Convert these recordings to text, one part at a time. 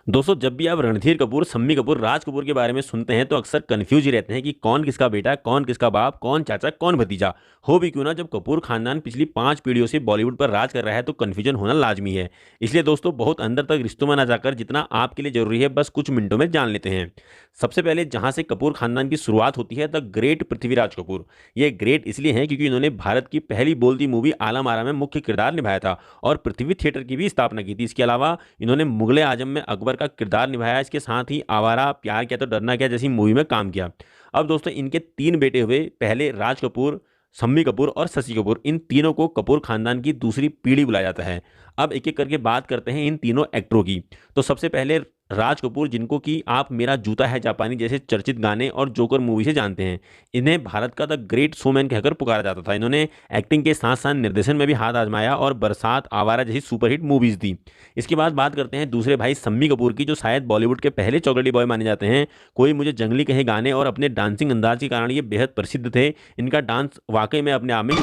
दोस्तों जब भी आप रणधीर कपूर, शम्मी कपूर, राज कपूर के बारे में सुनते हैं तो अक्सर कंफ्यूज ही रहते हैं कि कौन किसका बेटा, कौन किसका बाप, कौन चाचा, कौन भतीजा। हो भी क्यों ना, जब कपूर खानदान पिछली 5 पीढ़ियों से बॉलीवुड पर राज कर रहा है तो कन्फ्यूजन होना लाजमी है। इसलिए दोस्तों बहुत अंदर तक रिश्तों में ना जाकर जितना आपके लिए जरूरी है बस कुछ मिनटों में जान लेते हैं। सबसे पहले जहां से कपूर खानदान की शुरुआत होती है, द ग्रेट पृथ्वीराज कपूर। ये ग्रेट इसलिए है क्योंकि इन्होंने भारत की पहली बोलती मूवी आलम आरा में मुख्य किरदार निभाया था और पृथ्वी थिएटर की भी स्थापना की थी। इसके अलावा इन्होंने मुगले आजम में अकबर का किरदार निभाया। इसके साथ ही आवारा, प्यार किया तो डरना क्या जैसी मूवी में काम किया। अब दोस्तों इनके 3 बेटे हुए, पहले राज कपूर, शम्मी कपूर और शशि कपूर। इन तीनों को कपूर खानदान की दूसरी पीढ़ी बुलाया जाता है। अब एक एक करके बात करते हैं इन तीनों एक्टरों की। तो सबसे पहले राज कपूर, जिनको कि आप मेरा जूता है जापानी जैसे चर्चित गाने और जोकर मूवी से जानते हैं। इन्हें भारत का द ग्रेट शोमैन कहकर पुकारा जाता था। इन्होंने एक्टिंग के साथ साथ निर्देशन में भी हाथ आजमाया और बरसात, आवारा जैसी सुपरहिट मूवीज दी। इसके बाद बात करते हैं दूसरे भाई शम्मी कपूर की, जो शायद बॉलीवुड के पहले चॉकलेटी बॉय माने जाते हैं। कोई मुझे जंगली कहे गाने और अपने डांसिंग अंदाज के कारण ये बेहद प्रसिद्ध थे। इनका डांस वाकई में अपने आप में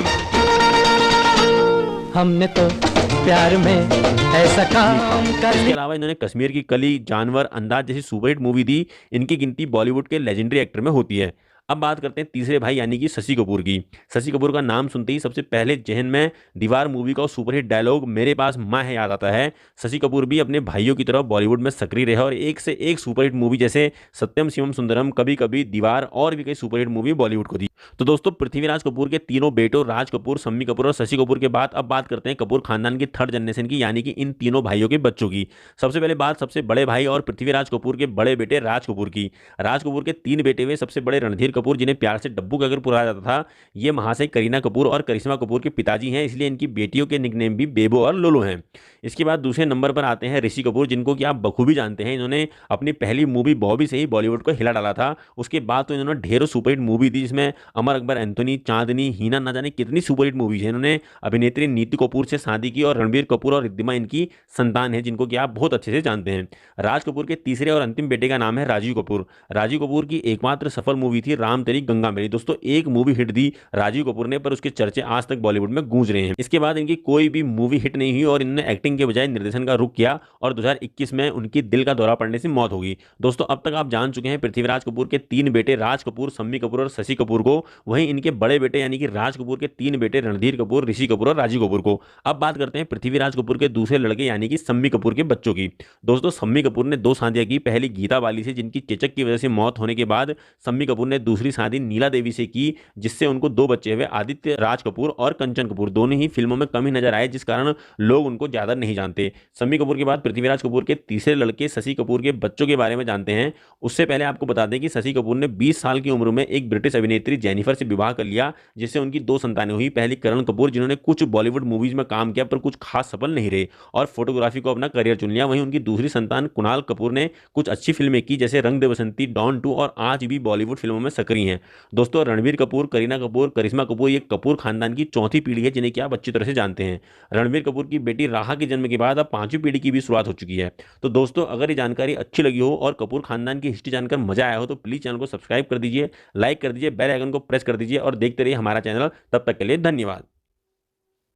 हमने तो प्यार में ऐसा काम कर इसके अलावा इन्होंने कश्मीर की कली, जानवर, अंदाज जैसी सुपरहिट मूवी दी। इनकी गिनती बॉलीवुड के लेजेंडरी एक्टर में होती है। अब बात करते हैं तीसरे भाई यानी कि शशि कपूर की। शशि कपूर का नाम सुनते ही सबसे पहले जहन में दीवार मूवी का सुपरहिट डायलॉग मेरे पास माँ है याद आता है। शशि कपूर भी अपने भाइयों की तरह बॉलीवुड में सक्रिय रहे और एक से एक सुपरहिट मूवी जैसे सत्यम शिवम सुंदरम, कभी कभी, दीवार और भी कई सुपरहिट मूवी बॉलीवुड को दी। तो दोस्तों पृथ्वीराज कपूर के तीनों बेटों राज कपूर, शम्मी कपूर और शशि कपूर के बाद अब बात करते हैं कपूर खानदान की थर्ड जनरेशन की, यानी कि इन तीनों भाइयों के बच्चों की। सबसे पहले बात सबसे बड़े भाई और पृथ्वीराज कपूर के बड़े बेटे राज कपूर की। राज कपूर के 3 बेटे हुए। सबसे बड़े रणधीर कपूर, जिन्हें प्यार से डब्बू कहकर पुकारा जाता था। ये महाशय करीना कपूर और करिश्मा कपूर के पिताजी हैं, इसलिए इनकी बेटियों के निकनेम भी बेबो और लोलो हैं। इसके बाद दूसरे नंबर पर आते हैं ऋषि कपूर, जिनको कि आप बखूबी जानते हैं। इन्होंने अपनी पहली मूवी बॉबी से ही बॉलीवुड को हिला डाला था। उसके बाद तो इन्होंने ढेरों सुपरहिट मूवी दी, जिसमें अमर अकबर एंथोनी, चांदनी, हीना, ना जाने कितनी सुपरहिट मूवीज हैं। इन्होंने अभिनेत्री नीतू कपूर से शादी की और रणबीर कपूर और रिद्धिमा इनकी संतान है, जिनको कि आप बहुत अच्छे से जानते हैं। राज कपूर के तीसरे और अंतिम बेटे का नाम है राजीव कपूर। राजीव कपूर की एकमात्र सफल मूवी थी राम तेरी गंगा मेली। दोस्तों एक मूवी हिट दी राजीव कपूर ने, पर उसके चर्चे आज तक बॉलीवुड में गूंज रहे हैं। इसके बाद इनकी कोई भी मूवी हिट नहीं हुई और इन्होंने एक्टिंग के बजाय निर्देशन का रुख किया और 2021 में उनकी दिल का दौरा पड़ने से मौत हो गई। दोस्तों अब तक आप जान चुके हैं पृथ्वीराज कपूर के 3 बेटे राज कपूर, शम्मी कपूर और शशि कपूर को। वहीं इनके बड़े बेटे यानी कि राज कपूर के 3 बेटे रणधीर कपूर, ऋषि कपूर और राजीव कपूर को। अब बात करते हैं पृथ्वीराज कपूर के दूसरे लड़के यानी कि शम्मी कपूर के बच्चों की। दोस्तों शम्मी कपूर ने 2 शादियां की। पहली गीता बाली से, जिनकी चेचक की वजह से मौत होने के बाद शम्मी कपूर ने दूसरी शादी नीला देवी से की, जिससे उनको 2 बच्चे हुए, आदित्य राज कपूर और कंचन कपूर। दोनों ही फिल्मों में कम ही नजर आए, जिस कारण लोग उनको ज्यादा नहीं जानते। शम्मी कपूर के बाद पृथ्वीराज कपूर के तीसरे लड़के शशि कपूर के बच्चों के बारे में जानते हैं। उससे पहले आपको बता दें कि शशि कपूर ने 20 साल की उम्र में एक ब्रिटिश अभिनेत्री जेनिफर से विवाह कर लिया, जिससे उनकी 2 संतानें हुई। पहली करण कपूर, जिन्होंने कुछ बॉलीवुड मूवीज में काम किया पर कुछ खास सफल नहीं रहे और फोटोग्राफी को अपना करियर चुन लिया। वहीं उनकी दूसरी संतान कुणाल कपूर ने कुछ अच्छी फिल्में की, जैसे रंग दे बसंती, डॉन 2 और आज भी बॉलीवुड फिल्मों में सक्रिय हैं। दोस्तों रणबीर कपूर, करीना कपूर, करिश्मा कपूर ये कपूर खानदान की चौथी पीढ़ी है, जिन्हें कि आप अच्छी तरह से जानते हैं। रणबीर कपूर की बेटी राहा के जन्म के बाद अब 5वीं पीढ़ी की भी शुरुआत हो चुकी है। तो दोस्तों अगर ये जानकारी अच्छी लगी हो और कपूर खानदान की हिस्ट्री जानकर मजा आया हो तो प्लीज चैनल को सब्सक्राइब कर दीजिए, लाइक कर दीजिए, बेल आइकन को प्रेस कर दीजिए और देखते रहिए हमारा चैनल। तब तक के लिए धन्यवाद।